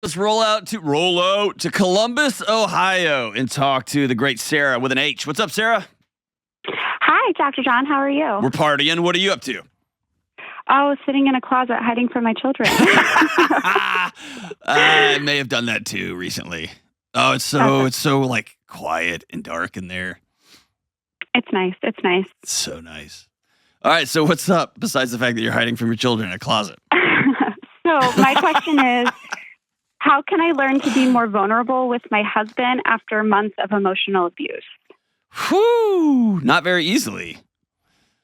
Let's roll out to Columbus, Ohio, and talk to the great Sarah with an H. What's up, Sarah? Hi, Dr. John. How are you? We're partying. What are you up to? Oh, sitting in a closet hiding from my children. I may have done that too recently. Oh, it's so like quiet and dark in there. It's nice. It's nice. It's so nice. All right, so what's up besides the fact that you're hiding from your children in a closet? So my question is, how can I learn to be more vulnerable with my husband after months of emotional abuse? Whew, not very easily.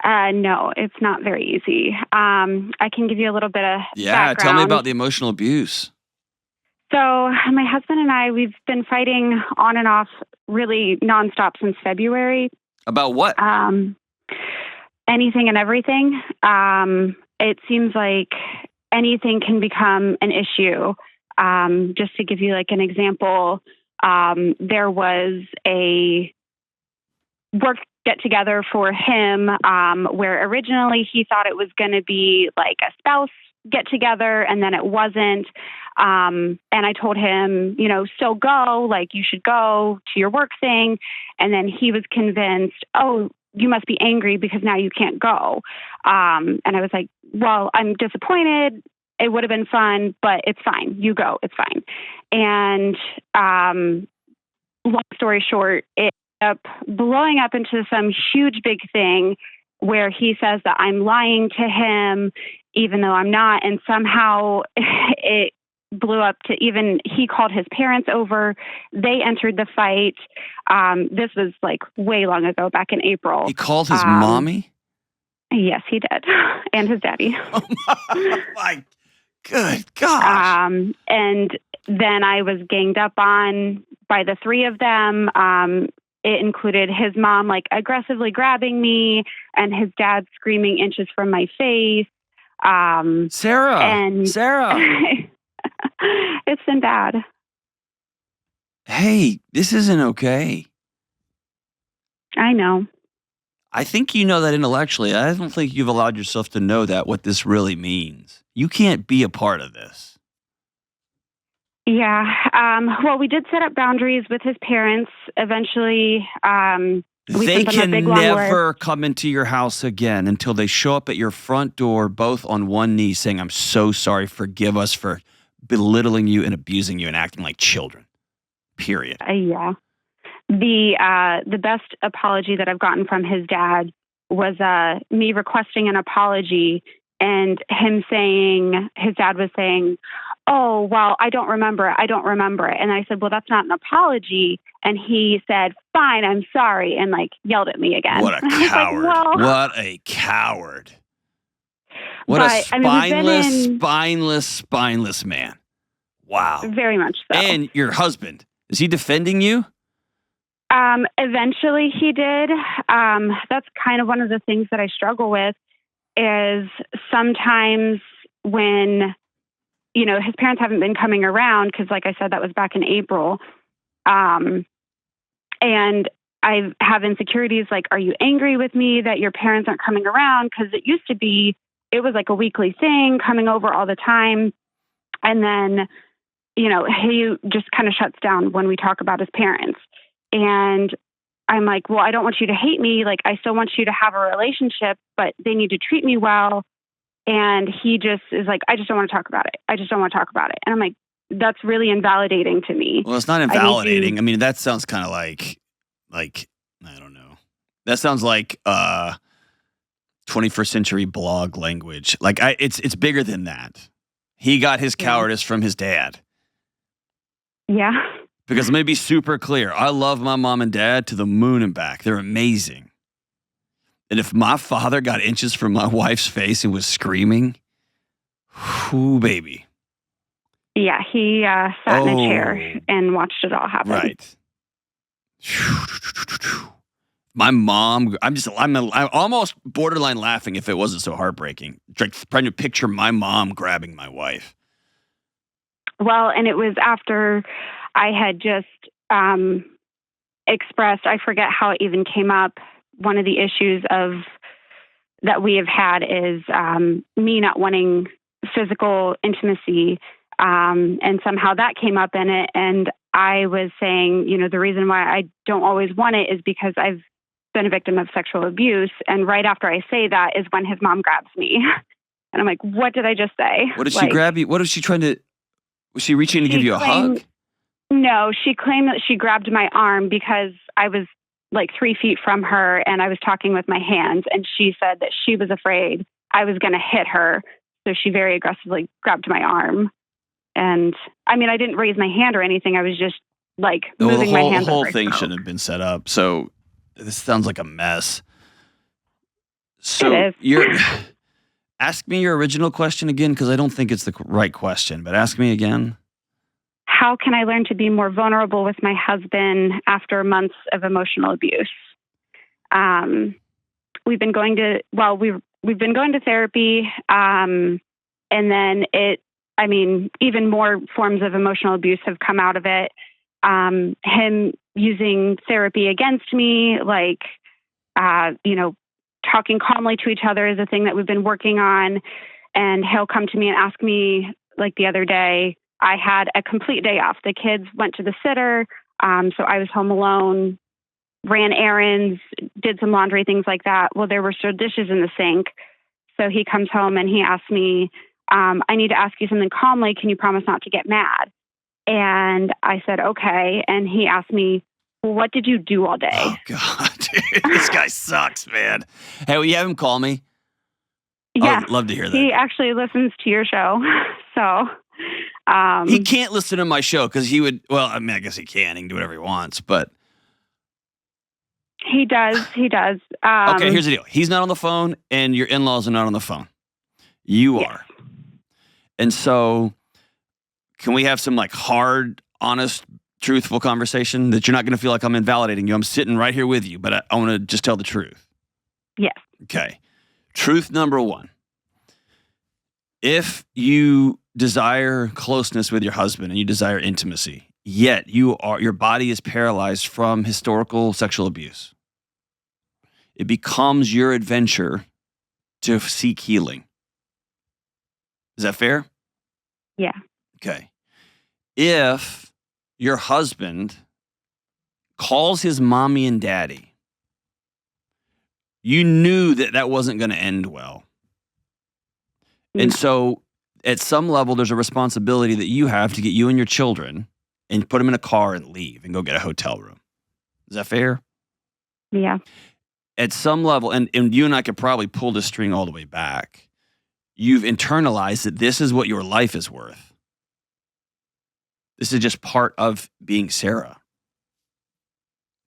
No, it's not very easy. I can give you a little bit of background. Tell me about the emotional abuse. So my husband and I, we've been fighting on and off really nonstop since February. About what? Anything and everything. It seems like anything can become an issue. Just to give you like an example, there was a work get together for him where originally he thought it was going to be like a spouse get together, and then it wasn't. And I told him, still go, like you should go to your work thing. And then he was convinced, oh, you must be angry because now you can't go. And I was like, well, I'm disappointed. It would have been fun, but it's fine. You go. It's fine. And long story short, it ended up blowing up into some huge big thing where he says that I'm lying to him, even though I'm not. And somehow it blew up to even he called his parents over. They entered the fight. This was like way long ago, back in April. He called his mommy? Yes, he did. And his daddy. Oh my good gosh. And then I was ganged up on by the three of them. It included his mom like aggressively grabbing me and his dad screaming inches from my face. Sarah. It's been bad. Hey, this isn't okay. I know. I think you know that intellectually. I don't think you've allowed yourself to know that what this really means. You can't be a part of this. Yeah. Well, we did set up boundaries with his parents. Eventually, they can never come into your house again until they show up at your front door, both on one knee, saying, "I'm so sorry. Forgive us for belittling you and abusing you and acting like children." Period. Yeah. The best apology that I've gotten from his dad was me requesting an apology and him saying, his dad was saying, "Oh, well, I don't remember it. And I said, well, that's not an apology. And he said, fine, I'm sorry. And like yelled at me again. What a coward. Like, well, what a coward. What a spineless man. Wow. Very much so. And your husband, is he defending you? Eventually he did. That's kind of one of the things that I struggle with is sometimes when, his parents haven't been coming around because, like I said, that was back in April. And I have insecurities like, are you angry with me that your parents aren't coming around? Because it used to be, it was like a weekly thing coming over all the time. And then, he just kind of shuts down when we talk about his parents. And I'm like, well, I don't want you to hate me. Like, I still want you to have a relationship, but they need to treat me well. And he just is like, I just don't want to talk about it. And I'm like, that's really invalidating to me. Well, it's not invalidating. I mean, that sounds kind of like, I don't know. That sounds like 21st century blog language. Like, it's bigger than that. He got his cowardice from his dad. Yeah. Because let me be super clear. I love my mom and dad to the moon and back. They're amazing. And if my father got inches from my wife's face and was screaming, whoo, baby. Yeah, he sat in a chair and watched it all happen. Right. My mom, I'm almost borderline laughing if it wasn't so heartbreaking. Like trying to picture my mom grabbing my wife. Well, and it was after I had just expressed, I forget how it even came up. One of the issues that we have had is me not wanting physical intimacy And somehow that came up in it. And I was saying, the reason why I don't always want it is because I've been a victim of sexual abuse. And right after I say that is when his mom grabs me. And I'm like, what did I just say? What did she grab you? What was she trying to, was she reaching to give you a hug? No, she claimed that she grabbed my arm because I was like 3 feet from her and I was talking with my hands. And she said that she was afraid I was going to hit her. So she very aggressively grabbed my arm. And I mean, I didn't raise my hand or anything. I was just like moving my hands. The whole thing shouldn't have been set up. So this sounds like a mess. So it is. Ask me your original question again, because I don't think it's the right question, but ask me again. How can I learn to be more vulnerable with my husband after months of emotional abuse? We've been going to therapy. And then even more forms of emotional abuse have come out of it. Him using therapy against me, like, talking calmly to each other is a thing that we've been working on. And he'll come to me and ask me, like the other day, I had a complete day off. The kids went to the sitter. So I was home alone, ran errands, did some laundry, things like that. Well, there were still dishes in the sink. So he comes home and he asks me, I need to ask you something calmly. Can you promise not to get mad? And I said, okay. And he asked me, well, what did you do all day? Oh, God. Dude, this guy sucks, man. Hey, will you have him call me? Yeah. I'd love to hear that. He actually listens to your show. So he can't listen to my show because he would, well, I mean, I guess he can. He can do whatever he wants, but. He does. Okay, here's the deal. He's not on the phone and your in-laws are not on the phone. You are. And so can we have some like hard, honest, truthful conversation that you're not going to feel like I'm invalidating you? I'm sitting right here with you, but I want to just tell the truth. Yes. Okay. Truth number one. If you desire closeness with your husband and you desire intimacy, yet your body is paralyzed from historical sexual abuse, it becomes your adventure to seek healing. Is that fair? Yeah. Okay. If your husband calls his mommy and daddy, you knew that wasn't going to end well. And so at some level, there's a responsibility that you have to get you and your children and put them in a car and leave and go get a hotel room. Is that fair? Yeah. At some level, and you and I could probably pull the string all the way back, you've internalized that this is what your life is worth. This is just part of being Sarah.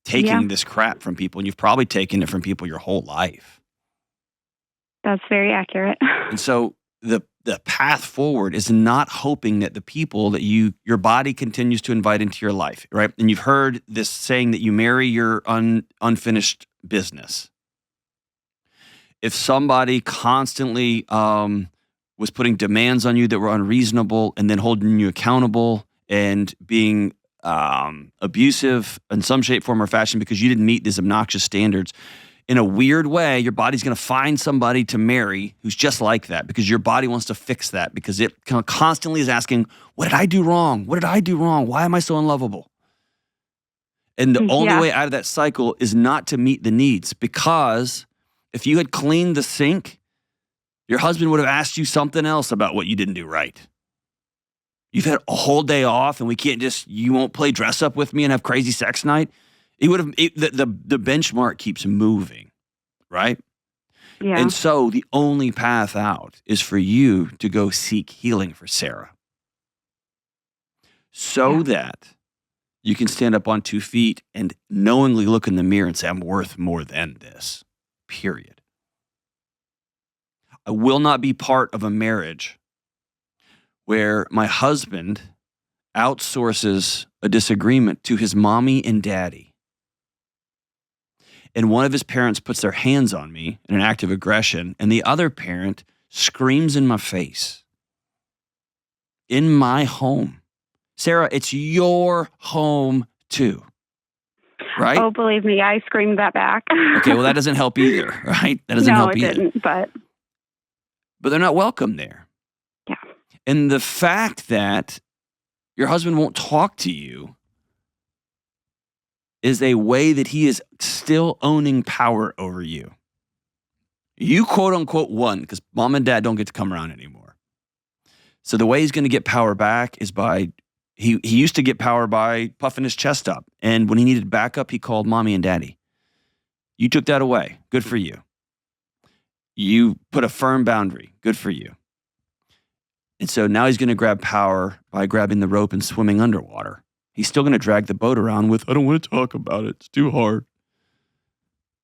Taking this crap from people, and you've probably taken it from people your whole life. That's very accurate. And so the path forward is not hoping that the people that your body continues to invite into your life, right? And you've heard this saying that you marry your unfinished business. If somebody constantly was putting demands on you that were unreasonable and then holding you accountable and being abusive in some shape, form, or fashion because you didn't meet these obnoxious standards, in a weird way, your body's going to find somebody to marry who's just like that because your body wants to fix that because it constantly is asking, what did I do wrong? What did I do wrong? Why am I so unlovable? And the only way out of that cycle is not to meet the needs, because if you had cleaned the sink, your husband would have asked you something else about what you didn't do right. You've had a whole day off and you won't play dress up with me and have crazy sex night. The benchmark keeps moving, right? Yeah. And so the only path out is for you to go seek healing for Sarah. So that you can stand up on 2 feet and knowingly look in the mirror and say, I'm worth more than this, period. I will not be part of a marriage where my husband outsources a disagreement to his mommy and daddy. And one of his parents puts their hands on me in an act of aggression, and the other parent screams in my face. In my home. Sarah, it's your home too, right? Oh, believe me, I screamed that back. Okay, well, that doesn't help either, right? That doesn't help either. No, it didn't, but they're not welcome there. Yeah. And the fact that your husband won't talk to you is a way that he is still owning power over you. You quote unquote won because mom and dad don't get to come around anymore. So the way he's going to get power back is by, he used to get power by puffing his chest up. And when he needed backup, he called mommy and daddy. You took that away. Good for you. You put a firm boundary. Good for you. And so now he's going to grab power by grabbing the rope and swimming underwater. He's still going to drag the boat around with, I don't want to talk about it. It's too hard.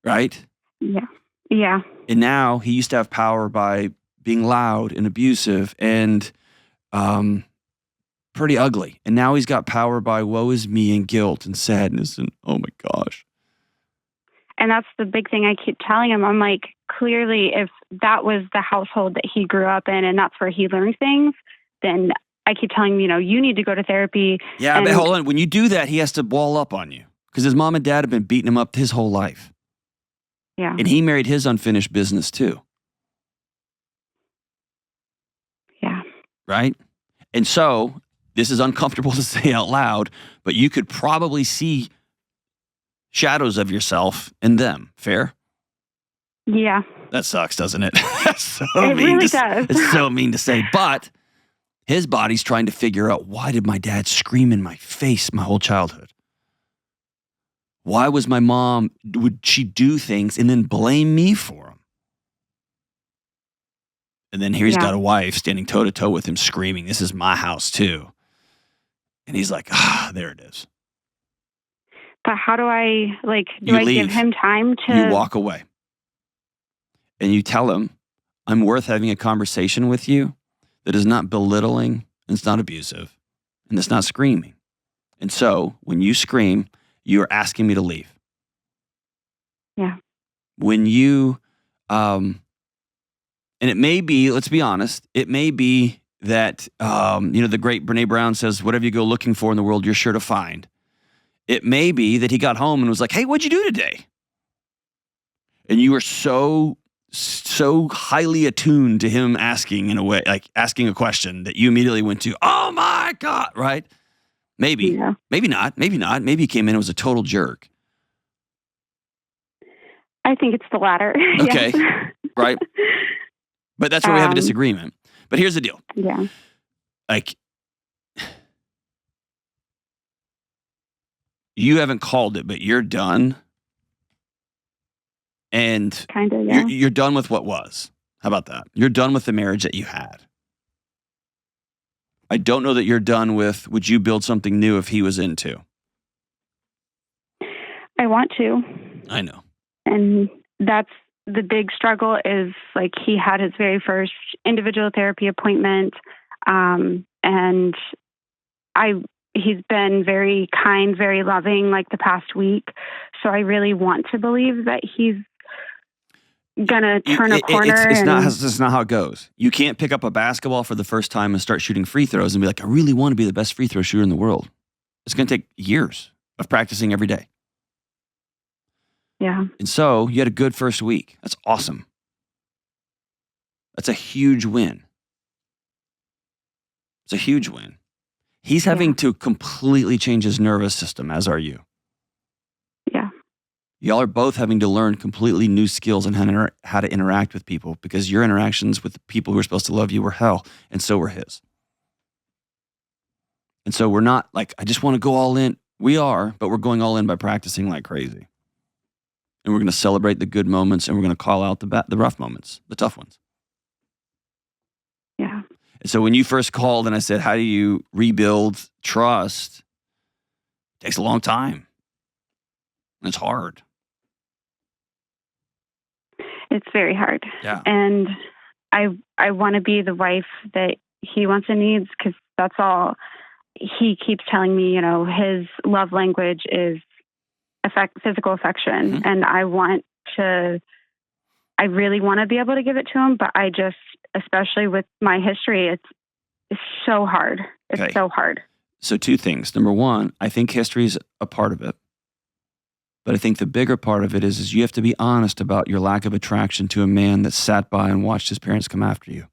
Right? Yeah. Yeah. And now he used to have power by being loud and abusive and pretty ugly. And now he's got power by woe is me and guilt and sadness and oh my gosh. And that's the big thing I keep telling him. I'm like, clearly, if that was the household that he grew up in and that's where he learned things, then I keep telling him, you need to go to therapy. Yeah, but hold on. When you do that, he has to wall up on you because his mom and dad have been beating him up his whole life. Yeah. And he married his unfinished business too. Yeah. Right? And so this is uncomfortable to say out loud, but you could probably see shadows of yourself in them. Fair? Yeah. That sucks, doesn't it? That's it really does. It's so mean to say, but his body's trying to figure out, why did my dad scream in my face my whole childhood? Why was my mom, would she do things and then blame me for them? And then here he's got a wife standing toe-to-toe with him screaming, this is my house too. And he's like, there it is. But how do I, give him time to... You walk away. And you tell him, I'm worth having a conversation with you that is not belittling, and it's not abusive, and it's not screaming. And so when you scream, you are asking me to leave. Yeah. When you, and it may be, let's be honest, it may be that, the great Brene Brown says, whatever you go looking for in the world, you're sure to find. It may be that he got home and was like, hey, what'd you do today? And you were so highly attuned to him asking in a way, like asking a question that you immediately went to, oh my God, right? Maybe, maybe not. Maybe he came in and was a total jerk. I think it's the latter. Okay, yes. Right. But that's where we have a disagreement. But here's the deal. Yeah. You haven't called it, but you're done. And kind of, yeah. You're done with what was. How about that? You're done with the marriage that you had. I don't know that you're done with, would you build something new if he was into? I want to. I know. And that's the big struggle is he had his very first individual therapy appointment. And he's been very kind, very loving the past week. So I really want to believe that he's going to turn a corner. It's not how it goes. You can't pick up a basketball for the first time and start shooting free throws and be like, I really want to be the best free throw shooter in the world. It's going to take years of practicing every day. Yeah. And so you had a good first week. That's awesome. That's a huge win. It's a huge win. He's having to completely change his nervous system, as are you. Yeah. Y'all are both having to learn completely new skills on how to interact with people because your interactions with the people who are supposed to love you were hell, and so were his. And so we're not I just want to go all in. We are, but we're going all in by practicing like crazy. And we're going to celebrate the good moments, and we're going to call out the rough moments, the tough ones. Yeah. And so when you first called and I said, how do you rebuild trust? It takes a long time. And it's hard. It's very hard. Yeah. And I want to be the wife that he wants and needs because that's all he keeps telling me, his love language is physical affection. Mm-hmm. And I really want to be able to give it to him, but I just, especially with my history, it's so hard. It's so hard. So two things. Number one, I think history is a part of it. But I think the bigger part of it is you have to be honest about your lack of attraction to a man that sat by and watched his parents come after you.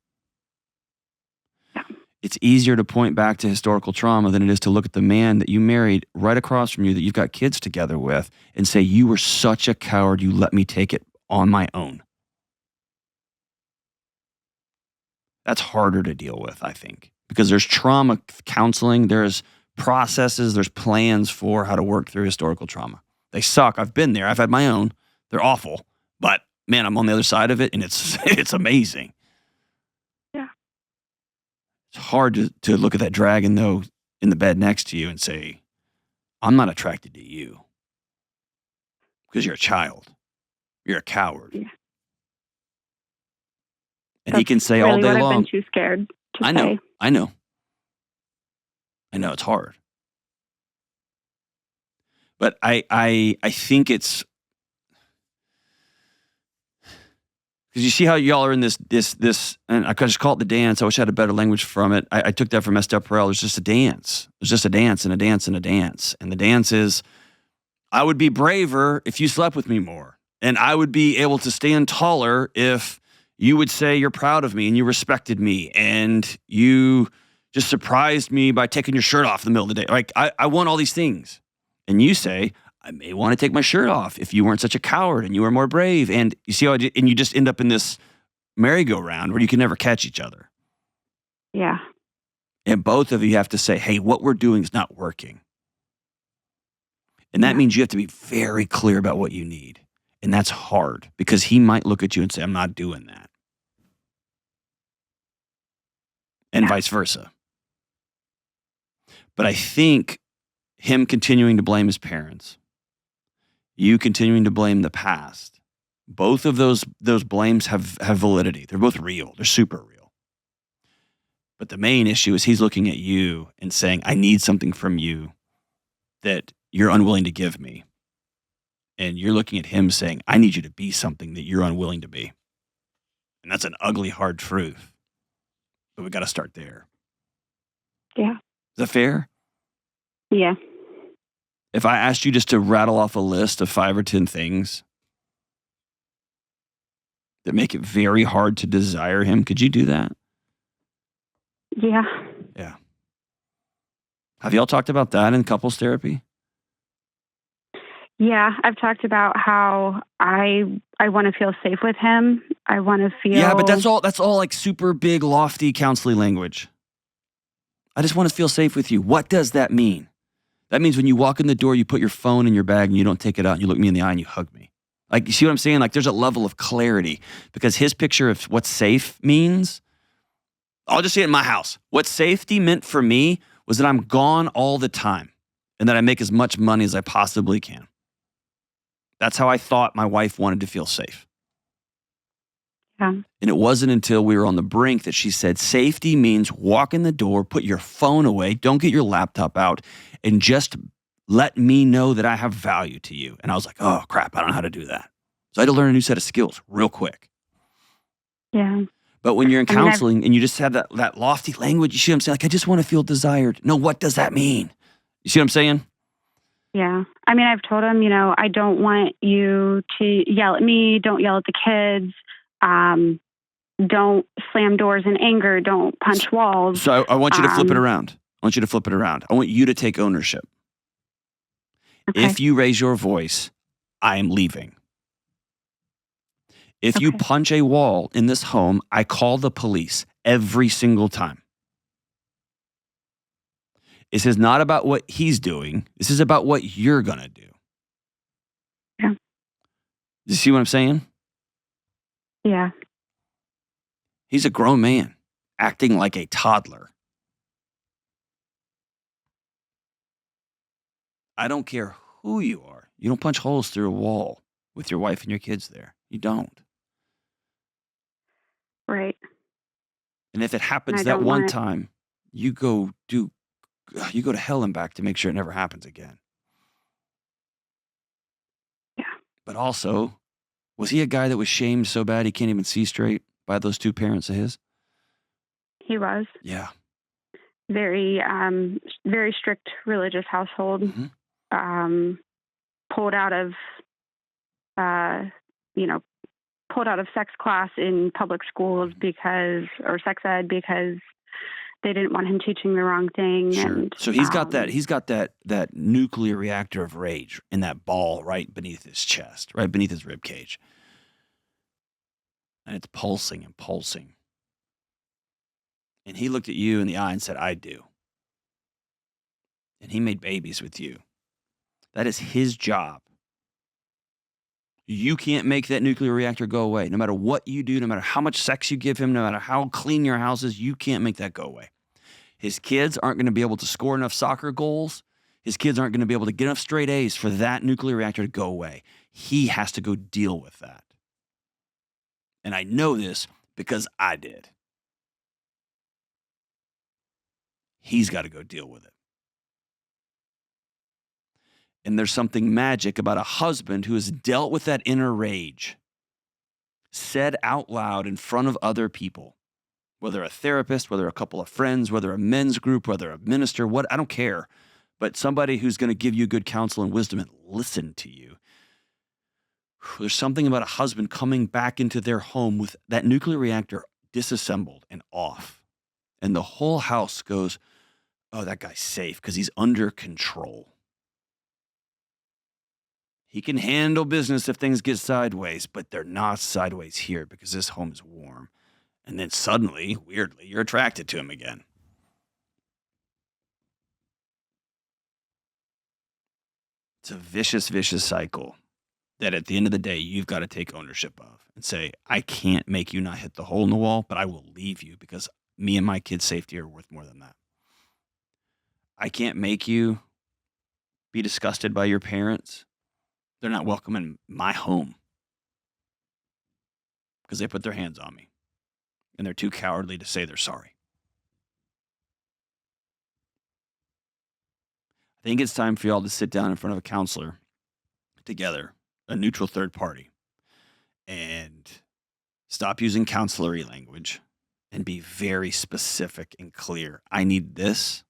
Yeah. it's easier to point back to historical trauma than it is to look at the man that you married right across from you that you've got kids together with and say, you were such a coward, you let me take it on my own. That's harder to deal with, I think, because there's trauma counseling, there's processes, there's plans for how to work through historical trauma. They suck. I've been there. I've had my own. They're awful. But man, I'm on the other side of it, and it's amazing. Yeah. It's hard to look at that dragon, though, in the bed next to you and say, I'm not attracted to you because you're a child. You're a coward. Yeah. And he can say all day long. I've been too scared to say. I know. It's hard. But I think it's because you see how y'all are in this, and I could just call it the dance. I wish I had a better language from it. I took that from Esther Perel. There's just a dance. There's just a dance and a dance and a dance. And the dance is, I would be braver if you slept with me more. And I would be able to stand taller if you would say you're proud of me and you respected me and you just surprised me by taking your shirt off in the middle of the day. Like, I want all these things. And you say, I may want to take my shirt off if you weren't such a coward and you were more brave. And you see how and you just end up in this merry-go-round where you can never catch each other. Yeah. And both of you have to say, hey, what we're doing is not working. And that means you have to be very clear about what you need. And that's hard because he might look at you and say, I'm not doing that. And vice versa. But I think him continuing to blame his parents, you continuing to blame the past, both of those blames have validity. They're both real. They're super real. But the main issue is he's looking at you and saying, I need something from you that you're unwilling to give me. And you're looking at him saying, I need you to be something that you're unwilling to be. And that's an ugly, hard truth. But we got to start there. Yeah. Is that fair? Yeah. If I asked you just to rattle off a list of 5 or 10 things that make it very hard to desire him, could you do that? Yeah. Yeah. Have y'all talked about that in couples therapy? Yeah, I've talked about how I want to feel safe with him. I want to feel. Yeah, but that's all like super big, lofty counseling language. I just want to feel safe with you. What does that mean? That means when you walk in the door, you put your phone in your bag and you don't take it out and you look me in the eye and you hug me. Like, you see what I'm saying? Like, there's a level of clarity because his picture of what safe means, I'll just say it in my house. What safety meant for me was that I'm gone all the time and that I make as much money as I possibly can. That's how I thought my wife wanted to feel safe. Yeah. And it wasn't until we were on the brink that she said, safety means walk in the door, put your phone away, don't get your laptop out, and just let me know that I have value to you. And I was like, oh, crap, I don't know how to do that. So I had to learn a new set of skills real quick. Yeah. But when you're in counseling and you just have that lofty language, you see what I'm saying? Like, I just want to feel desired. No, what does that mean? You see what I'm saying? Yeah. I mean, I've told him, I don't want you to yell at me. Don't yell at the kids. Don't slam doors in anger. Don't punch walls. So I want you to flip it around. I want you to take ownership. Okay. If you raise your voice, I am leaving. If you punch a wall in this home, I call the police every single time. This is not about what he's doing. This is about what you're going to do. Yeah. You see what I'm saying? Yeah. He's a grown man acting like a toddler. I don't care who you are. You don't punch holes through a wall with your wife and your kids there. You don't. Right. And if it happens that one time, you go to hell and back to make sure it never happens again. Yeah. But also, was he a guy that was shamed so bad he can't even see straight by those two parents of his? He was. Yeah. Very, very strict religious household. Mm-hmm. Pulled out of sex class in public schools or sex ed because they didn't want him teaching the wrong thing. Sure. And So he's got that nuclear reactor of rage in that ball right beneath his chest, right beneath his rib cage. And it's pulsing and pulsing. And he looked at you in the eye and said, I do. And he made babies with you. That is his job. You can't make that nuclear reactor go away. No matter what you do, no matter how much sex you give him, no matter how clean your house is, you can't make that go away. His kids aren't going to be able to score enough soccer goals. His kids aren't going to be able to get enough straight A's for that nuclear reactor to go away. He has to go deal with that. And I know this because I did. He's got to go deal with it. And there's something magic about a husband who has dealt with that inner rage, said out loud in front of other people, whether a therapist, whether a couple of friends, whether a men's group, whether a minister, I don't care. But somebody who's going to give you good counsel and wisdom and listen to you. There's something about a husband coming back into their home with that nuclear reactor disassembled and off. And the whole house goes, oh, that guy's safe because he's under control. He can handle business if things get sideways, but they're not sideways here because this home is warm. And then suddenly, weirdly, you're attracted to him again. It's a vicious, vicious cycle that at the end of the day, you've got to take ownership of and say, I can't make you not hit the hole in the wall, but I will leave you because me and my kids' safety are worth more than that. I can't make you be disgusted by your parents. They're not welcome in my home because they put their hands on me and they're too cowardly to say they're sorry. I think it's time for y'all to sit down in front of a counselor together, a neutral third party, and stop using counselory language and be very specific and clear. I need this,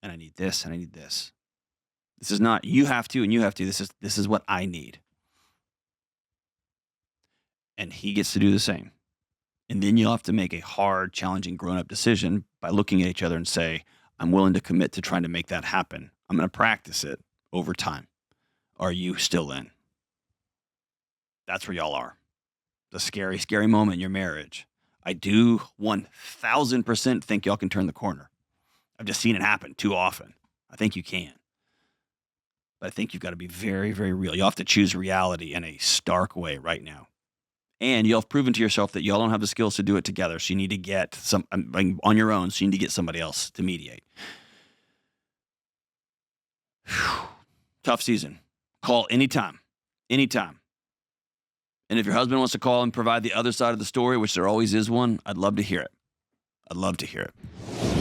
and I need this, and I need this. This is not you have to and you have to. This is what I need. And he gets to do the same. And then you'll have to make a hard, challenging, grown-up decision by looking at each other and say, I'm willing to commit to trying to make that happen. I'm going to practice it over time. Are you still in? That's where y'all are. The scary, scary moment in your marriage. I do 1,000% think y'all can turn the corner. I've just seen it happen too often. I think you can. But I think you've got to be very, very real. You'll have to choose reality in a stark way right now. And you'll have proven to yourself that y'all don't have the skills to do it together. So you need to get on your own. So you need to get somebody else to mediate. Whew. Tough season. Call anytime. Anytime. And if your husband wants to call and provide the other side of the story, which there always is one, I'd love to hear it. I'd love to hear it.